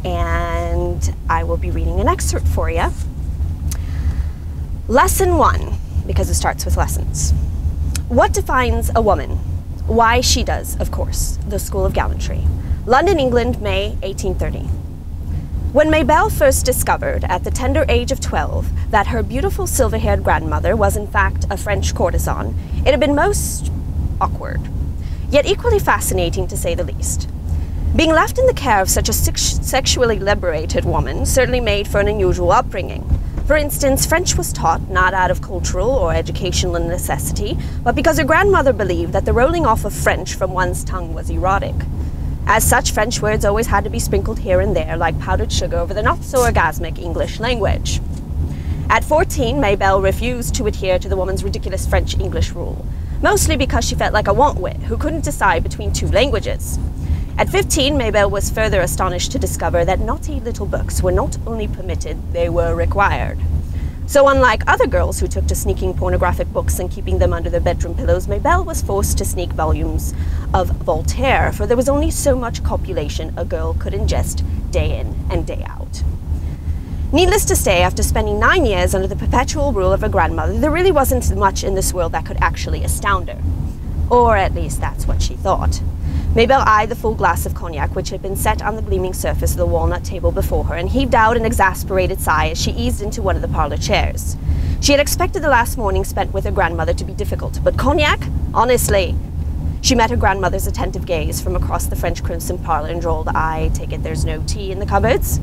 and I will be reading an excerpt for you. Lesson 1, because it starts with lessons. What defines a woman? Why she does, of course. The School of Gallantry. London, England, May 1830. When Marvelle first discovered, at the tender age of 12, that her beautiful silver-haired grandmother was in fact a French courtesan, it had been most awkward, yet equally fascinating to say the least. Being left in the care of such a sexually liberated woman certainly made for an unusual upbringing. For instance, French was taught not out of cultural or educational necessity, but because her grandmother believed that the rolling off of French from one's tongue was erotic. As such, French words always had to be sprinkled here and there like powdered sugar over the not-so-orgasmic English language. At 14, Marvelle refused to adhere to the woman's ridiculous French-English rule, mostly because she felt like a want-wit who couldn't decide between two languages. At 15, Marvelle was further astonished to discover that naughty little books were not only permitted, they were required. So unlike other girls who took to sneaking pornographic books and keeping them under their bedroom pillows, Marvelle was forced to sneak volumes of Voltaire, for there was only so much copulation a girl could ingest day in and day out. Needless to say, after spending 9 years under the perpetual rule of her grandmother, there really wasn't much in this world that could actually astound her. Or at least that's what she thought. Marvelle eyed the full glass of cognac which had been set on the gleaming surface of the walnut table before her and heaved out an exasperated sigh as she eased into one of the parlor chairs. She had expected the last morning spent with her grandmother to be difficult, but cognac? Honestly. She met her grandmother's attentive gaze from across the French crimson parlor and drawled, "I take it there's no tea in the cupboards?"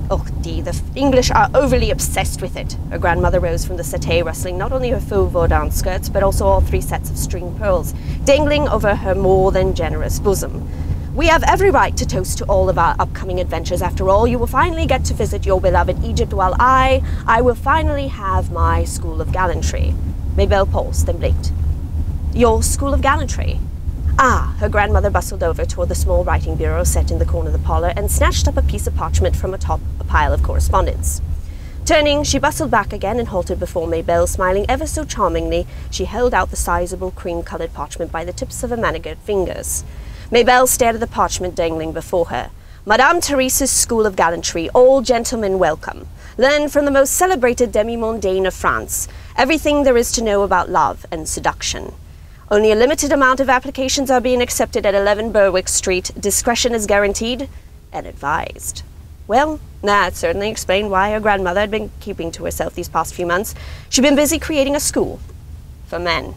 "Oh, Dee, the English are overly obsessed with it." Her grandmother rose from the settee, rustling not only her faux Vaudin skirts, but also all 3 sets of string pearls, dangling over her more than generous bosom. "We have every right to toast to all of our upcoming adventures. After all, you will finally get to visit your beloved Egypt, while I will finally have my School of Gallantry." Marvelle paused, then blinked. "Your School of Gallantry?" "Ah," her grandmother bustled over toward the small writing bureau set in the corner of the parlor and snatched up a piece of parchment from atop a pile of correspondence. Turning, she bustled back again and halted before Marvelle, smiling ever so charmingly. She held out the sizable cream-colored parchment by the tips of her manicured fingers. Marvelle stared at the parchment dangling before her. "Madame Therese's School of Gallantry, all gentlemen welcome. Learn from the most celebrated demi-mondaine of France everything there is to know about love and seduction. Only a limited amount of applications are being accepted at 11 Berwick Street. Discretion is guaranteed and advised." Well, that certainly explained why her grandmother had been keeping to herself these past few months. She'd been busy creating a school for men.